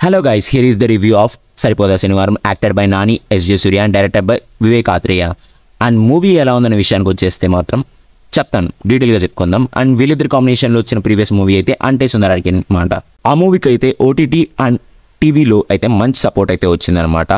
Hello guys, here is the review of Saripoda Senivaram, acted by Nani S.J. Surya and directed by Vivek Athreya. And movie ఎలా ఉందనే విషయానికి వచ్చేస్తే మాత్రం చెప్తాను, డీటెయిల్గా చెప్పుకుందాం. అండ్ వీళ్ళిద్దరు కాంబినేషన్లో వచ్చిన ప్రీవియస్ మూవీ అయితే అంటే సుందరానికి అనమాట. ఆ మూవీకి అయితే ఓటీటీ అండ్ టీవీలో అయితే మంచి సపోర్ట్ అయితే వచ్చిందనమాట.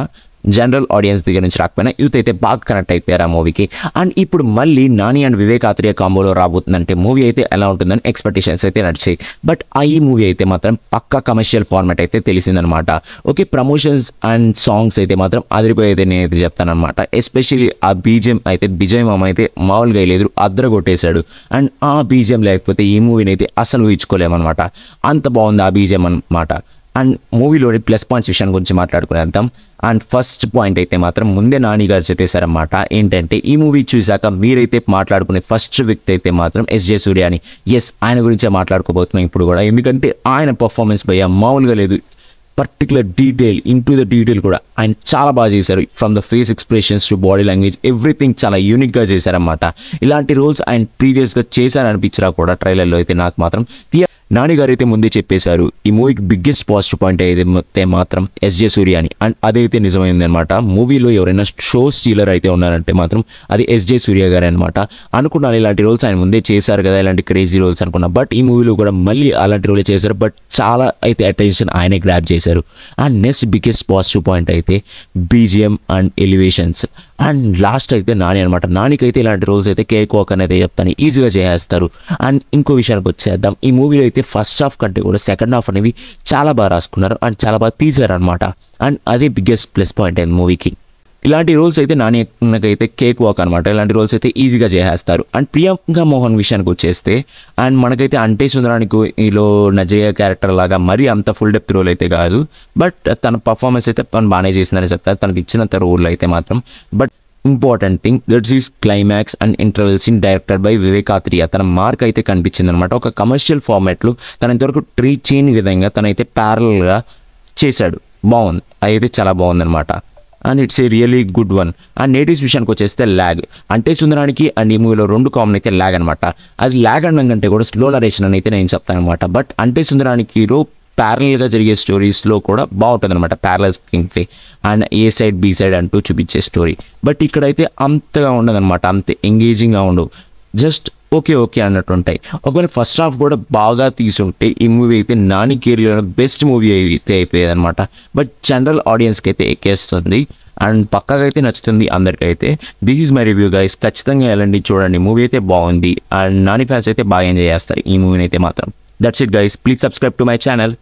జనరల్ ఆడియన్స్ దగ్గర నుంచి రాకపోయినా యూత్ అయితే బాగా కనెక్ట్ అయిపోయారు ఆ మూవీకి. అండ్ ఇప్పుడు మళ్ళీ నాని అండ్ వివేక్ ఆత్రేయ కాంబోలో రాబోతుందంటే మూవీ అయితే ఎలా ఉంటుందని ఎక్స్పెక్టేషన్స్ అయితే నడిచాయి. బట్ ఈ మూవీ అయితే మాత్రం పక్కా కమర్షియల్ ఫార్మాట్ అయితే తెలిసిందనమాట. ఓకే, ప్రమోషన్స్ అండ్ సాంగ్స్ అయితే మాత్రం అదిరిపోయేది నేనైతే చెప్తానమాట. ఎస్పెషల్లీ ఆ బీజిఎం అయితే విజయ్ మామ అయితే మామూలుగా లేదు, అద్దర కొట్టేశాడు. అండ్ ఆ బీజిఎం లేకపోతే ఈ మూవీని అయితే అసలు ఊహించుకోలేమన్నమాట. అంత బాగుంది ఆ బీజిఎం అనమాట. అండ్ మూవీలోని ప్లస్ పాయింట్స్ విషయం గురించి మాట్లాడుకునేద్దాం. అండ్ ఫస్ట్ పాయింట్ అయితే మాత్రం ముందే నాని గారు చెప్పేశారన్నమాట. ఏంటంటే ఈ మూవీ చూశాక మీరైతే మాట్లాడుకునే ఫస్ట్ వ్యక్తి అయితే మాత్రం ఎస్జే సూర్య అని. ఎస్, ఆయన గురించే మాట్లాడుకోబోతున్నాం ఇప్పుడు కూడా. ఎందుకంటే ఆయన పర్ఫార్మెన్స్ భయ్యా మామూలుగా లేదు. Particular detail into the detail కూడా ఆయన చాలా బాగా చేశారు. From the face expressions to body language everything చాలా యూనిక్గా చేశారన్నమాట. ఇలాంటి రోల్స్ ఆయన ప్రీవియస్గా చేశారనిపించినా కూడా ట్రైలర్లో అయితే నాకు మాత్రం నాని గారు అయితే ముందే చెప్పేశారు ఈ మూవీకి బిగ్గెస్ట్ పాజిటివ్ పాయింట్ అయితే మాత్రం ఎస్జే సూర్య అని. అండ్ అదైతే నిజమైంది అనమాట. మూవీలో ఎవరైనా షో స్టీలర్ అయితే ఉన్నారంటే మాత్రం అది ఎస్జే సూర్య గారే అనమాట. అనుకున్నాను ఇలాంటి రోల్స్ ఆయన ముందే చేశారు కదా, ఇలాంటి క్రేజీ రోల్స్ అనుకున్నా. బట్ ఈ మూవీలో కూడా మళ్ళీ అలాంటి రోల్ చేశారు. బట్ చాలా అయితే అటెన్షన్ ఆయనే గ్రాప్ చేశారు. And next biggest positive point అయితే BGM and elevations. And last అయితే నాని అనమాట. నానికైతే ఇలాంటి రోల్స్ అయితే కేక్ వాక్ అనేది చెప్తాను, ఈజీగా చేసేస్తారు. అండ్ ఇంకో విషయానికి వచ్చేద్దాం. ఈ మూవీలో అయితే ఫస్ట్ హాఫ్ కంటే కూడా సెకండ్ హాఫ్ అనేవి చాలా బాగా రాసుకున్నారు అండ్ చాలా బాగా తీశారు అనమాట. అండ్ అదే బిగ్గెస్ట్ ప్లస్ పాయింట్ అయింది మూవీకి. ఇలాంటి రోల్స్ అయితే నానికైతే కేక్ వాక్ అనమాట. ఇలాంటి రోల్స్ అయితే ఈజీగా చేసేస్తారు. అండ్ ప్రియాంక మోహన్ విషయానికి వచ్చేస్తే అండ్ మనకైతే అంటే సుందరానికి ఈలో నజయ్య క్యారెక్టర్ లాగా మరీ అంత ఫుల్ డెప్త్ రోల్ అయితే కాదు. బట్ తన పర్ఫార్మెన్స్ అయితే తను బాగానే చేసిందని చెప్తారు, తనకి ఇచ్చినంత రోల్ అయితే మాత్రం. But important thing that's is climax and interval scene directed by Vivek Atreya. తన మార్క్ అయితే కనిపించింది అనమాట. ఒక కమర్షియల్ ఫార్మాట్లో తన ఇంతవరకు ట్రీట్ చేయని విధంగా తనైతే ప్యారల్గా చేశాడు. బాగుంది, అయితే చాలా బాగుందనమాట. And it's a really good one. And negatives విషయానికి వచ్చేస్తే ల్యాగ్. అంటే సుందరానికి అండ్ ఈ మూవీలో రెండు కామన్ అయితే ల్యాగ్ అనమాట. అది ల్యాగ్ అనడం కంటే కూడా స్లో నరేషన్ అని అయితే నేను చెప్తాను అనమాట. బట్ అంటే సుందరానికిలో ప్యారల్గా జరిగే స్టోరీస్లో కూడా బాగుంటుంది అనమాట, ప్యారలల్ స్క్రీన్కి and A side B side అంటూ చూపించే స్టోరీ. బట్ ఇక్కడైతే అంతగా ఉండదన్నమాట, అంత ఎంగేజింగ్గా ఉండవు, జస్ట్ ఓకే ఓకే అన్నట్టు ఉంటాయి. ఒకవేళ ఫస్ట్ హాఫ్ కూడా బాగా తీసుంటే ఈ మూవీ అయితే నాని కెరీర్లో బెస్ట్ మూవీ అయితే అయిపోయేది అనమాట. బట్ జనరల్ ఆడియన్స్కి అయితే ఎక్కేస్తుంది అండ్ పక్కాగా అయితే నచ్చుతుంది అందరికైతే. This is my review guys. ఖచ్చితంగా వెళ్ళండి, చూడండి. మూవీ అయితే బాగుంది అండ్ నాని ఫ్యాన్స్ అయితే బాగా ఎంజాయ్ చేస్తారు ఈ మూవీని అయితే మాత్రం. That's it guys. Please subscribe to my channel.